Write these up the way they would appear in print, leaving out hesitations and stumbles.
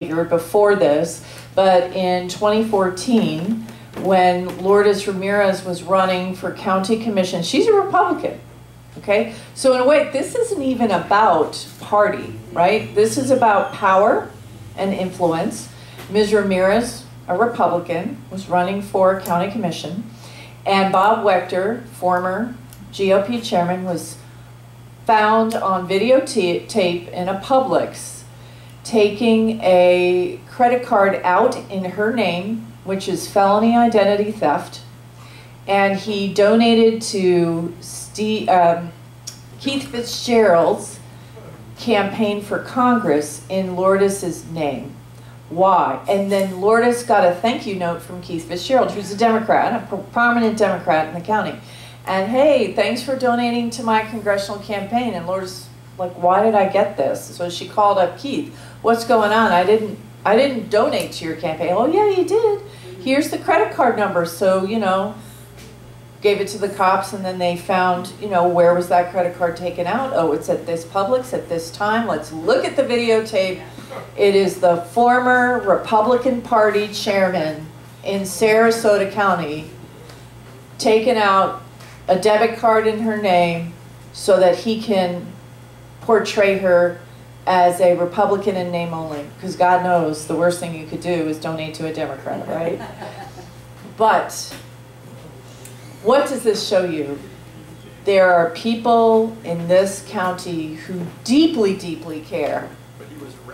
or before this, but in 2014, when Lourdes Ramirez was running for county commission, she's a Republican, okay? So in a way, this isn't even about party, right? This is about power and influence. Ms. Ramirez, a Republican, was running for county commission, and Bob Wechter, former GOP chairman, was found on videotape in a Publix taking a credit card out in her name, which is felony identity theft, and he donated to Keith Fitzgerald's campaign for Congress in Lourdes' name. Why? And then Lourdes got a thank you note from Keith Fitzgerald, who's a Democrat, a prominent Democrat in the county. And hey, thanks for donating to my congressional campaign. And Lourdes, like, why did I get this? So she called up Keith. What's going on? I didn't donate to your campaign. Oh yeah, you did. Here's the credit card number. So, you know, gave it to the cops, and then they found, you know, where was that credit card taken out? Oh, it's at this Publix at this time. Let's look at the videotape. It is the former Republican Party chairman in Sarasota County taking out a debit card in her name so that he can portray her as a Republican in name only, because God knows the worst thing you could do is donate to a Democrat, right? But what does this show you? There are people in this county who deeply, deeply care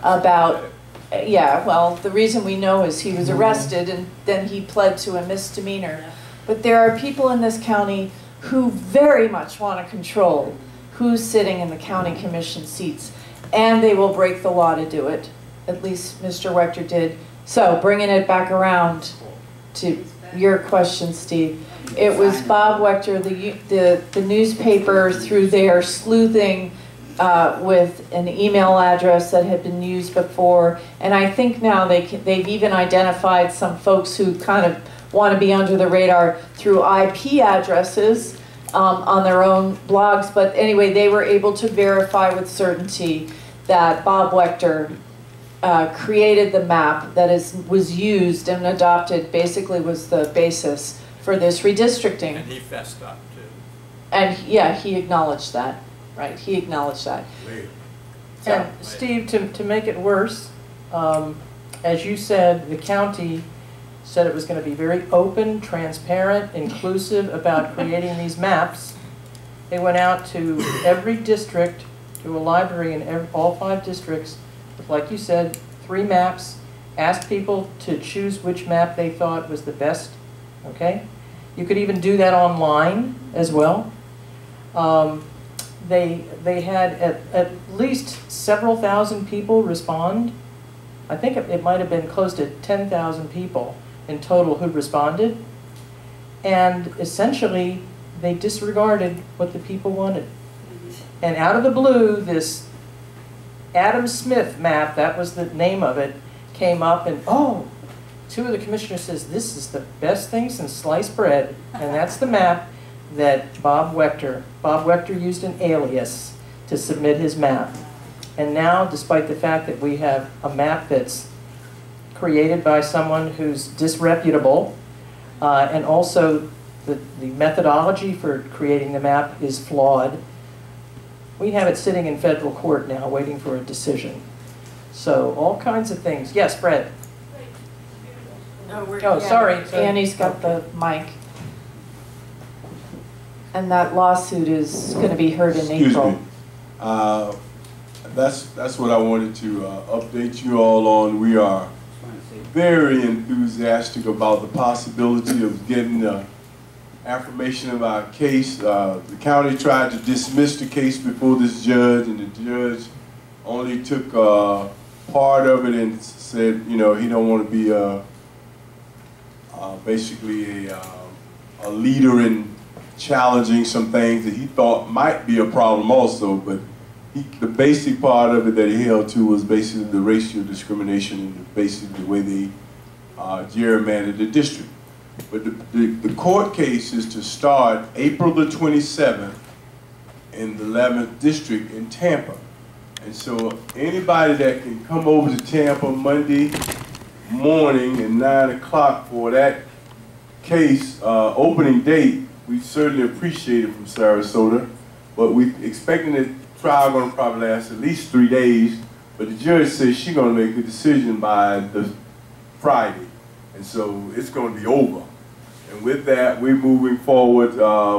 about, yeah, well, the reason we know is he was arrested and then he pled to a misdemeanor. But there are people in this county who very much want to control who's sitting in the county commission seats, and they will break the law to do it. At least Mr. Wechter did. So bringing it back around to your question, Steve, it was Bob Wechter, the newspaper, through their sleuthing with an email address that had been used before, and I think now they've even identified some folks who kind of want to be under the radar through IP addresses on their own blogs. But anyway, they were able to verify with certainty that Bob Wechter created the map that was used and adopted, basically was the basis for this redistricting. And he fessed up too. And yeah, he acknowledged that, right? He acknowledged that. And Steve, to make it worse, as you said, the county said it was going to be very open, transparent, inclusive about creating these maps. They went out to every district, to a library in all 5 districts, with, like you said, 3 maps, asked people to choose which map they thought was the best, okay? You could even do that online as well. They had at least several thousand people respond. I think it might have been close to 10,000 people in total who responded, and essentially they disregarded what the people wanted. And out of the blue, this Adam Smith map, that was the name of it, came up, and oh, 2 of the commissioners says, this is the best thing since sliced bread, and that's the map that Bob Wechter used an alias to submit his map. And now, despite the fact that we have a map that's created by someone who's disreputable, and also the methodology for creating the map is flawed, we have it sitting in federal court now waiting for a decision. So all kinds of things. Yes, Fred? Oh, sorry. Annie's got the mic. And that lawsuit is going to be heard in April. Me. That's what I wanted to update you all on. We are very enthusiastic about the possibility of getting affirmation of our case. The county tried to dismiss the case before this judge, and the judge only took part of it and said, you know, he don't want to be basically a leader in challenging some things that he thought might be a problem also, but the basic part of it that he held to was basically the racial discrimination and basically the way they gerrymandered the district. But the court case is to start April the 27th in the 11th district in Tampa. And so anybody that can come over to Tampa Monday morning at 9 o'clock for that case opening date, we certainly appreciate it from Sarasota. But we're expecting the trial going to probably last at least 3 days. But the judge says she's going to make a decision by the Friday. And so it's going to be over. And with that, we're moving forward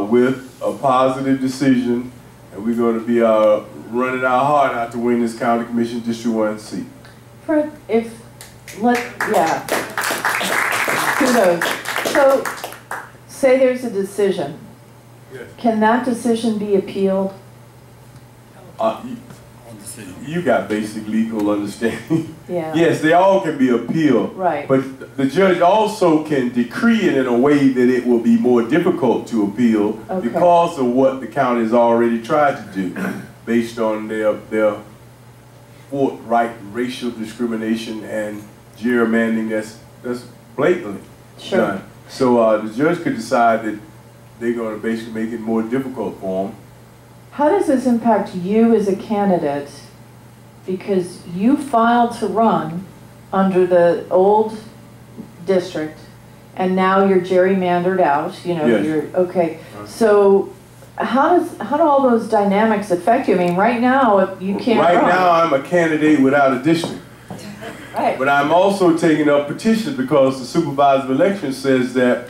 with a positive decision. And we're going to be running our heart out to win this County Commission District 1 seat. Fred, yeah. Kudos. So, say there's a decision. Yes. Can that decision be appealed? You got basic legal understanding. Yeah. Yes, they all can be appealed. Right. But the judge also can decree it in a way that it will be more difficult to appeal because of what the county has already tried to do based on their forthright racial discrimination and gerrymandering that's blatantly done. So the judge could decide that they're going to basically make it more difficult for them. How does this impact you as a candidate? Because you filed to run under the old district, and now you're gerrymandered out. You know, yes. You're okay. So how do all those dynamics affect you? I mean, right now you can't. Right run. now, I'm a candidate without a district. Right. But I'm also taking up petitions because the supervisor of elections says that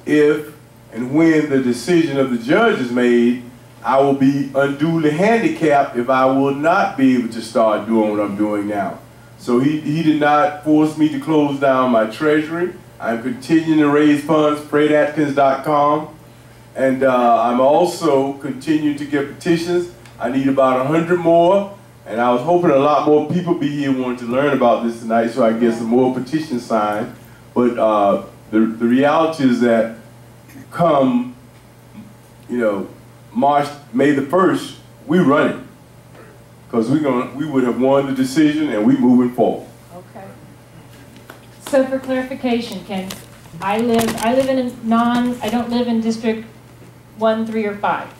if and when the decision of the judge is made, I will be unduly handicapped if I will not be able to start doing what I'm doing now. So he did not force me to close down my treasury. I'm continuing to raise funds, FredAtkins.com. And I'm also continuing to get petitions. I need about 100 more. And I was hoping a lot more people be here wanting to learn about this tonight so I get some more petitions signed. But the reality is that come, May the 1st, we run it. Because we would have won the decision and we moving forward. Okay. So for clarification, Ken, I live in I don't live in District 1, 3, or 5.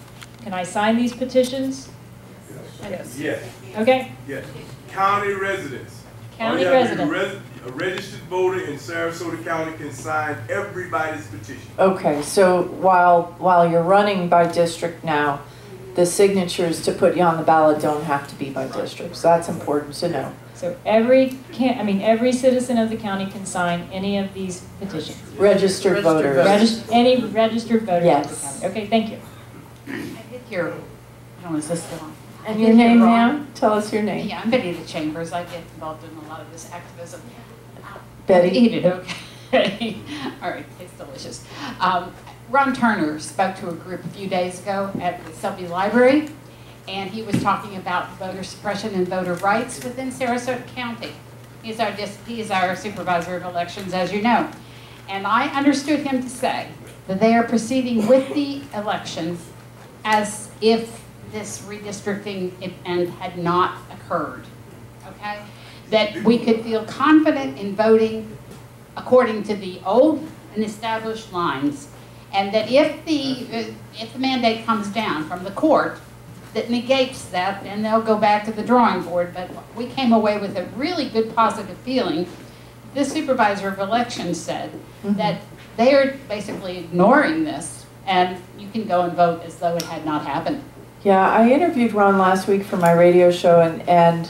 Can I sign these petitions? Yes. Yes. Okay. Yes. County residents. County residents. A registered voter in Sarasota County can sign everybody's petition. Okay, so while you're running by district now, the signatures to put you on the ballot don't have to be by district. So that's important to know. So every citizen of the county can sign any of these petitions. Registered voters. Any registered voter yes. of the county. Okay, thank you. I did hear. Oh, is this the one? And your name, ma'am? Tell us your name. Yeah, I'm Betty the Chambers. I get involved in a lot of this activism. Betty? Eat it, okay. All right, it's delicious. Ron Turner spoke to a group a few days ago at the Selby Library, and he was talking about voter suppression and voter rights within Sarasota County. He is our supervisor of elections, as you know. And I understood him to say that they are proceeding with the elections as if this redistricting event had not occurred, okay? That we could feel confident in voting according to the old and established lines, and that if the mandate comes down from the court that negates that, then they'll go back to the drawing board. But we came away with a really good positive feeling. This supervisor of elections said that they are basically ignoring this, and you can go and vote as though it had not happened. Yeah, I interviewed Ron last week for my radio show, and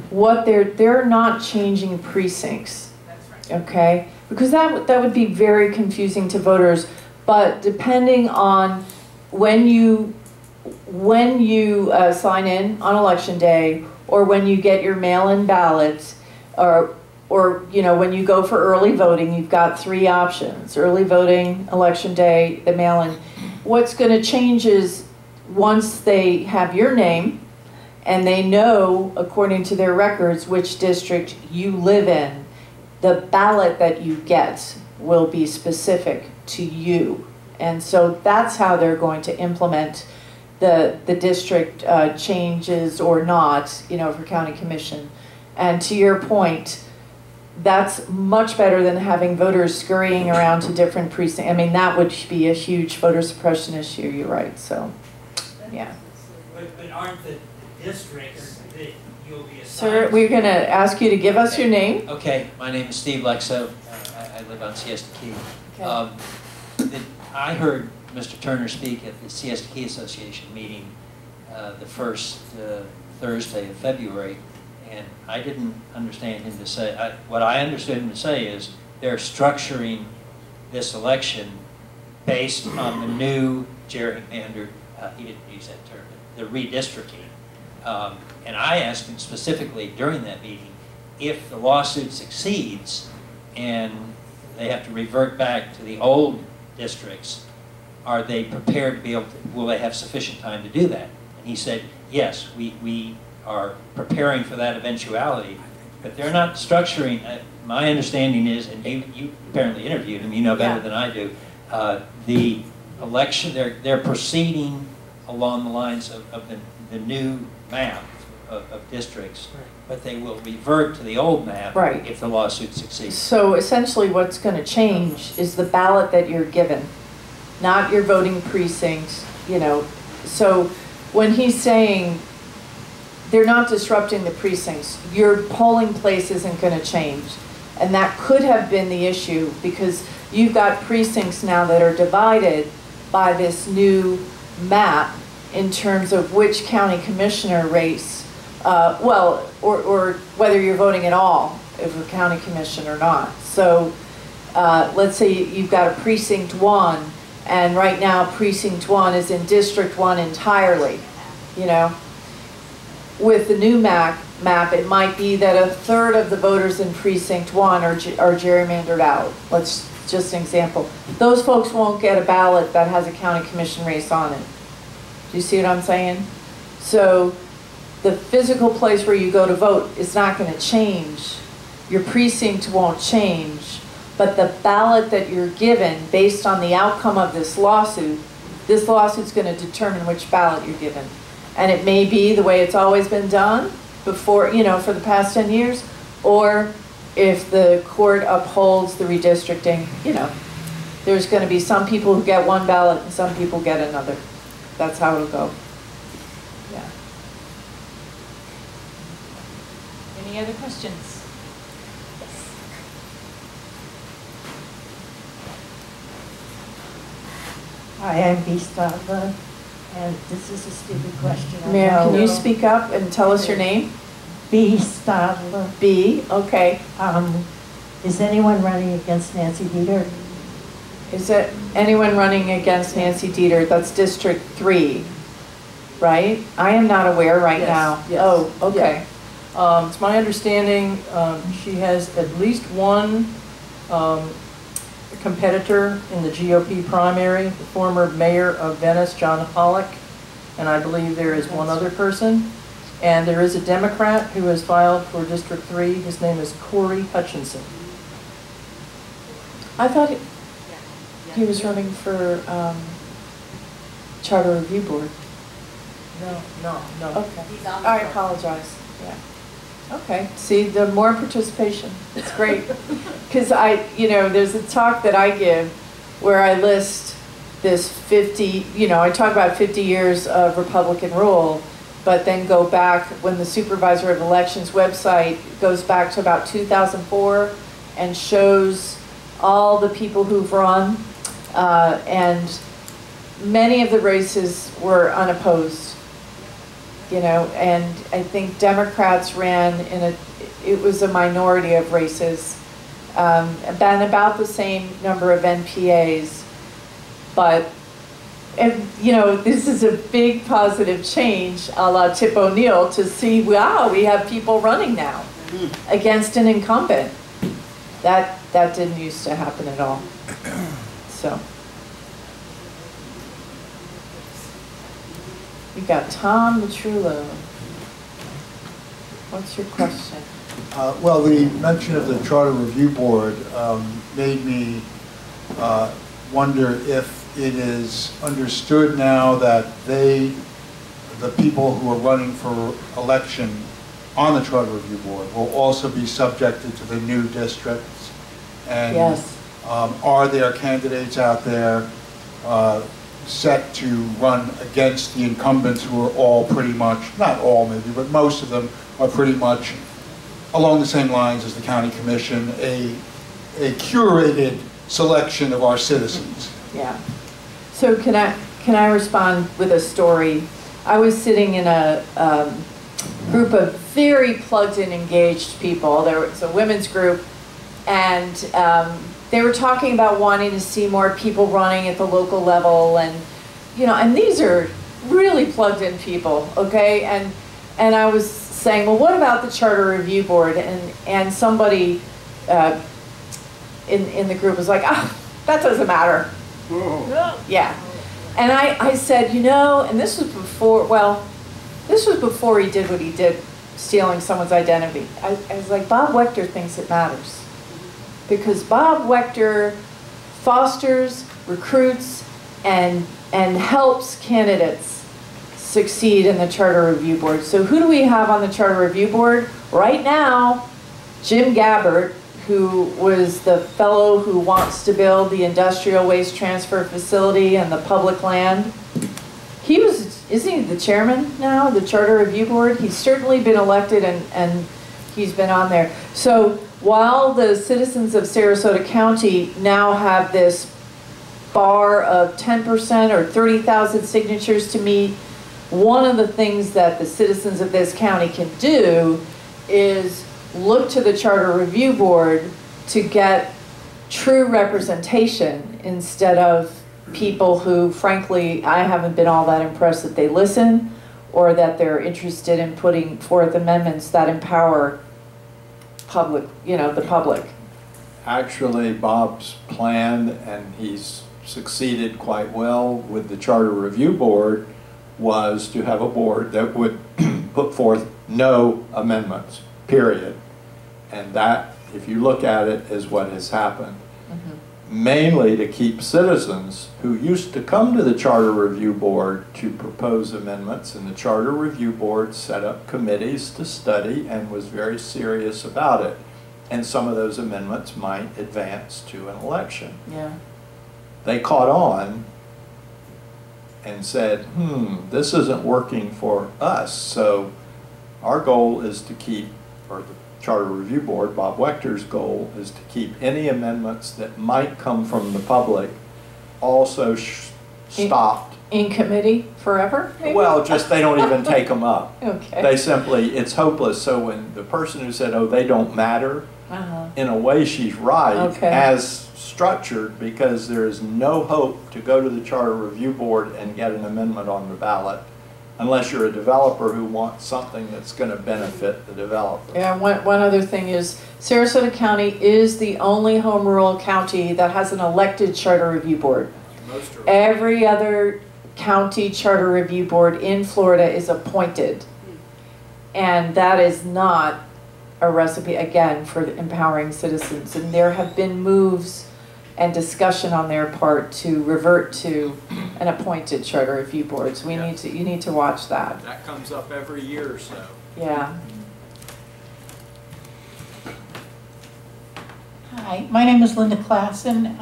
what they're not changing precincts. That's right. Okay, because that would be very confusing to voters. But depending on when you sign in on election day, or when you get your mail-in ballots, or when you go for early voting, you've got 3 options: early voting, election day, the mail-in. What's going to change is once they have your name and they know, according to their records, which district you live in, the ballot that you get will be specific to you. And so that's how they're going to implement the district changes or not, for county commission. And to your point, that's much better than having voters scurrying around to different precincts. I mean, that would be a huge voter suppression issue, you're right, so, yeah. But aren't the districts, that you'll be assigned. Sir, we're going to ask you to give us your name. Okay, my name is Steve Lexo. I live on Siesta Key. Okay. I heard Mr. Turner speak at the Siesta Key Association meeting the first Thursday of February, and I didn't understand him to say, what I understood him to say is they're structuring this election based on the new gerrymandered, he didn't use that term, the redistricting. And I asked him specifically during that meeting, if the lawsuit succeeds and they have to revert back to the old districts, are they prepared to be able to, will they have sufficient time to do that? And he said, yes, we are preparing for that eventuality, but they're not structuring, my understanding is, and you apparently interviewed him, you know better than I do, the election, they're proceeding along the lines of the new map of districts, but they will revert to the old map if the lawsuit succeeds. So essentially what's going to change is the ballot that you're given, not your voting precincts, you know. So when he's saying they're not disrupting the precincts, your polling place isn't going to change. And that could have been the issue, because you've got precincts now that are divided by this new map in terms of which county commissioner race, or whether you're voting at all if a county commissioner or not. So let's say you've got a precinct 1, and right now precinct 1 is in District 1 entirely, you know. With the new map, it might be that a third of the voters in precinct 1 are gerrymandered out. Let's just an example. Those folks won't get a ballot that has a county commission race on it. Do you see what I'm saying? So the physical place where you go to vote is not going to change. Your precinct won't change, but the ballot that you're given based on the outcome of this lawsuit's going to determine which ballot you're given. And it may be the way it's always been done before, you know, for the past 10 years, or if the court upholds the redistricting, you know, there's going to be some people who get one ballot and some people get another. That's how it'll go. Yeah. Any other questions? Hi, I'm B. Stadler, and this is a stupid question. Ma'am, can you speak up and tell us your name? B. Stadler. B, okay. Is anyone running against Nancy Dieter? Is it anyone running against Nancy Dieter? That's District 3, right? I am not aware right now. Yes. Oh, okay. Yeah. It's my understanding she has at least one competitor in the GOP primary, the former mayor of Venice, John Pollock, and I believe there is one other person. And there is a Democrat who has filed for District 3. His name is Corey Hutchinson. I thought he was running for Charter Review Board. No. Okay. I apologize. Yeah. Okay. See, the more participation, it's great. Because there's a talk that I give where I list this 50, I talk about 50 years of Republican rule, but then go back when the Supervisor of Elections website goes back to about 2004 and shows all the people who've run, and many of the races were unopposed, and I think Democrats ran it was a minority of races, and about the same number of NPAs, but this is a big positive change, a la Tip O'Neill, to see, wow, we have people running now against an incumbent. That didn't used to happen at all. So we got Tom Matrullo. What's your question? Well, the mention of the Charter Review Board made me wonder if it is understood now that the people who are running for election on the Charter Review Board will also be subjected to the new districts. And yes. Are there candidates out there set to run against the incumbents who are all pretty much, not all maybe, but most of them are pretty much along the same lines as the county commission, a curated selection of our citizens. Yeah. So can I respond with a story? I was sitting in a group of very plugged-in, engaged people. There was a women's group, and they were talking about wanting to see more people running at the local level, and and these are really plugged-in people, okay? And I was saying, well, what about the Charter Review Board? And somebody in the group was like, ah, that doesn't matter. Oh. Yeah. And I said, and this was before he did what he did, stealing someone's identity. I was like, Bob Wechter thinks it matters. Because Bob Wechter fosters, recruits, and helps candidates succeed in the Charter Review Board. So who do we have on the Charter Review Board? Right now, Jim Gabbard, who was the fellow who wants to build the industrial waste transfer facility and the public land. Isn't he the chairman now, the Charter Review Board? He's certainly been elected and he's been on there. So while the citizens of Sarasota County now have this bar of 10% or 30,000 signatures to meet, one of the things that the citizens of this county can do is look to the Charter Review Board to get true representation instead of people who, frankly, I haven't been all that impressed that they listen or that they're interested in putting forth amendments that empower the public. Actually, Bob's plan, and he's succeeded quite well with the Charter Review Board, was to have a board that would put forth no amendments, period. And that, if you look at it, is what has happened. Mainly to keep citizens who used to come to the Charter Review Board to propose amendments, and the Charter Review Board set up committees to study and was very serious about it. And some of those amendments might advance to an election. Yeah. They caught on and said, this isn't working for us. So our goal is to keep, or the Charter Review Board, Bob Wechter's goal is to keep any amendments that might come from the public also stopped. In committee forever, maybe? Well, just they don't even take them up. Okay. They simply, it's hopeless. So when the person who said, oh, they don't matter, in a way she's right, as structured, because there is no hope to go to the Charter Review Board and get an amendment on the ballot unless you're a developer who wants something that's going to benefit the developer. Yeah, one other thing is Sarasota County is the only home rule county that has an elected Charter Review Board. Every other county Charter Review Board in Florida is appointed. And that is not a recipe, again, for empowering citizens. And there have been moves and discussion on their part to revert to an appointed Charter Review Board. So you need to watch that. That comes up every year or so. Yeah. Hi, my name is Linda Klassen.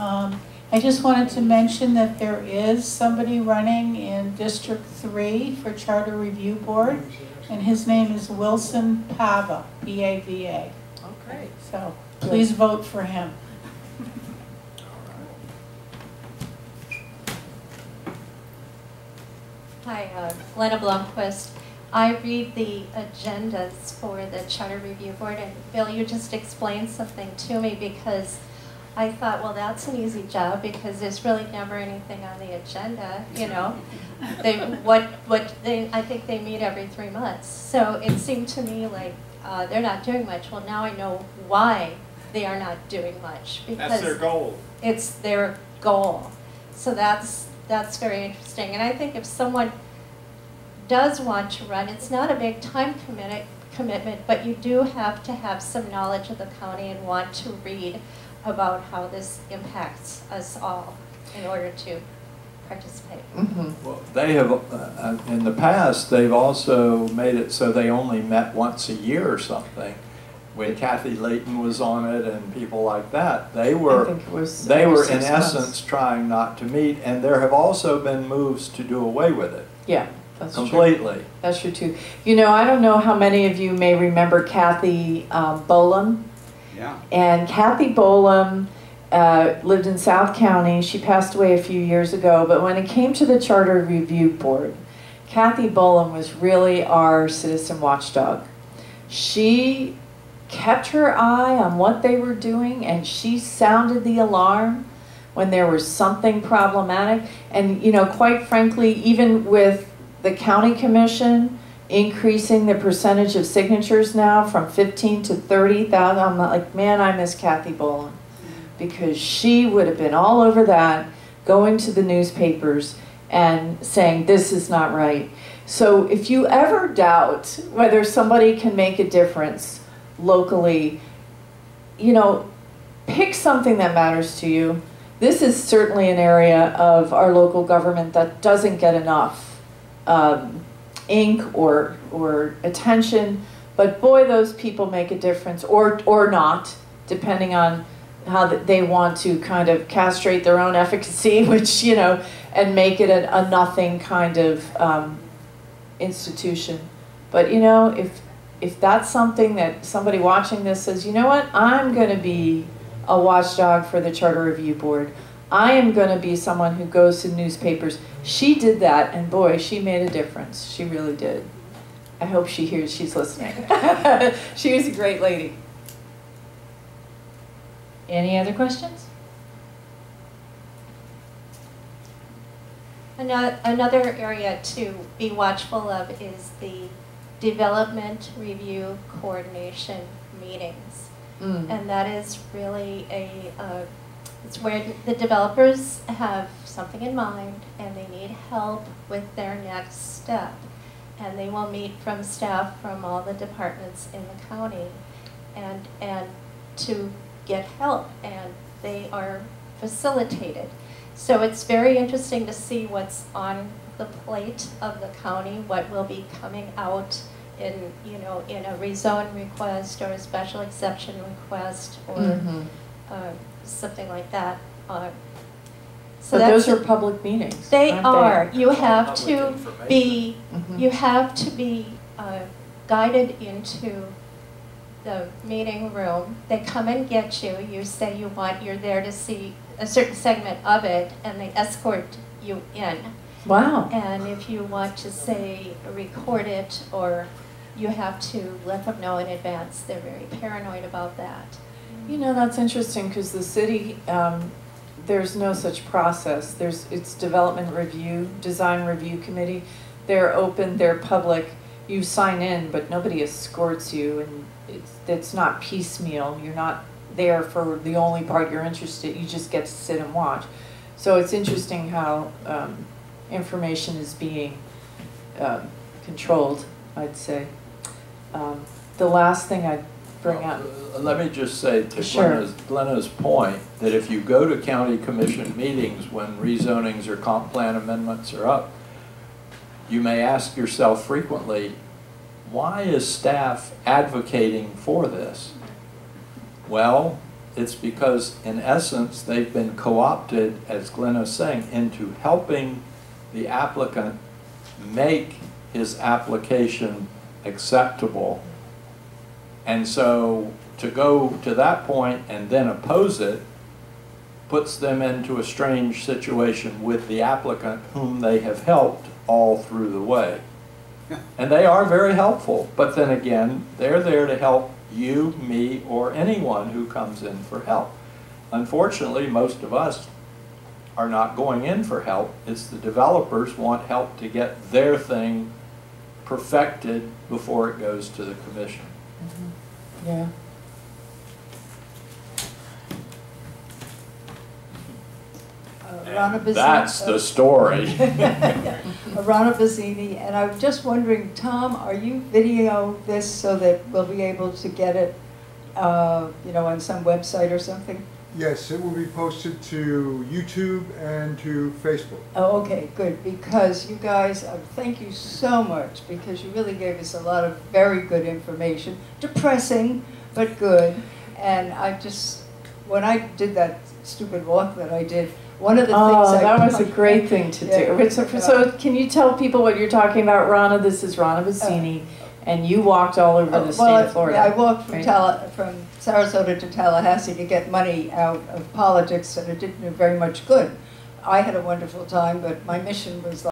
I just wanted to mention that there is somebody running in District 3 for Charter Review Board, and his name is Wilson Pava, P-A-V-A. Okay. So please vote for him. Hi, Glenna Blomquist. I read the agendas for the Charter Review Board, and Bill, you just explained something to me because I thought, well, that's an easy job because there's really never anything on the agenda, you know. I think they meet every 3 months. So it seemed to me like they're not doing much. Well, now I know why they are not doing much. Because that's their goal. It's their goal. So that's very interesting. And I think if someone does want to run, it's not a big time commitment, but you do have to have some knowledge of the county and want to read about how this impacts us all in order to participate. Well, they have, in the past, they've also made it so they only met once a year or something. when Cathy Layton was on it and people like that, they I were think it was they were in 6 months. essence trying not to meet, and there have also been moves to do away with it Yeah, that's true. completely. That's true too. You know, I don't know how many of you may remember Cathy Bolam. Yeah. And Cathy Bolam lived in South County. She passed away a few years ago, but when it came to the Charter Review Board, Cathy Bolam was really our citizen watchdog. She kept her eye on what they were doing, and she sounded the alarm when there was something problematic. And, you know, quite frankly, even with the county commission increasing the percentage of signatures now from 15 to 30,000, I'm like, man, I miss Cathy Bolam, because she would have been all over that, going to the newspapers and saying, this is not right. So if you ever doubt whether somebody can make a difference locally, you know, pick something that matters to you. This is certainly an area of our local government that doesn't get enough ink or attention, but boy, those people make a difference, or not, depending on how they want to kind of castrate their own efficacy, which, you know, and make it a nothing kind of institution. But, you know, if that's something that somebody watching this says, you know what, I'm going to be a watchdog for the Charter Review Board. I am going to be someone who goes to newspapers. She did that, and boy, she made a difference. She really did. I hope she hears she's listening. She was a great lady. Any other questions? Another area to be watchful of is the development review coordination meetings. And that is really it's where the developers have something in mind and they need help with their next step. And they will meet from staff from all the departments in the county and to get help, and they are facilitated. So it's very interesting to see what's on the plate of the county, what will be coming out in, you know, in a rezone request or a special exception request or something like that. So but those are public meetings. They are. They? You have to be. You have to be guided into the meeting room. They come and get you. You say you're there to see a certain segment of it, and they escort you in. Wow. And if you want to say record it, or you have to let them know in advance. They're very paranoid about that. You know, that's interesting because the city, there's no such process. It's development review, design review committee. They're open, they're public. You sign in, but nobody escorts you, and it's not piecemeal. You're not there for the only part you're interested. You just get to sit and watch. So it's interesting how information is being controlled, I'd say. The last thing I'd bring up. Let me just say to Sure. Glenna's point that if you go to county commission meetings when rezonings or comp plan amendments are up, you may ask yourself frequently, why is staff advocating for this? Well, it's because in essence they've been co-opted, as Glenna's saying, into helping the applicant make his application acceptable. And so to go to that point and then oppose it puts them into a strange situation with the applicant whom they have helped all through the way. And they are very helpful, but then again, they're there to help you, me, or anyone who comes in for help. Unfortunately, most of us are not going in for help. It's the developers want help to get their thing perfected before it goes to the commission. Yeah. That's the story. Rana Bazzini, and I'm just wondering, Tom, are you video this so that we'll be able to get it, you know, on some website or something? Yes, it will be posted to YouTube and to Facebook. Oh, okay, good, because you guys, thank you so much, because you really gave us a lot of very good information, depressing, but good. And I just, when I did that stupid walk that I did, one of the things that was a great thing to Yeah. do. So can you tell people what you're talking about, Rana? This is Rana Bassini, and you walked all over the state of Florida. I walked from, right? from Sarasota to Tallahassee to get money out of politics, and it didn't do very much good. I had a wonderful time, but my mission was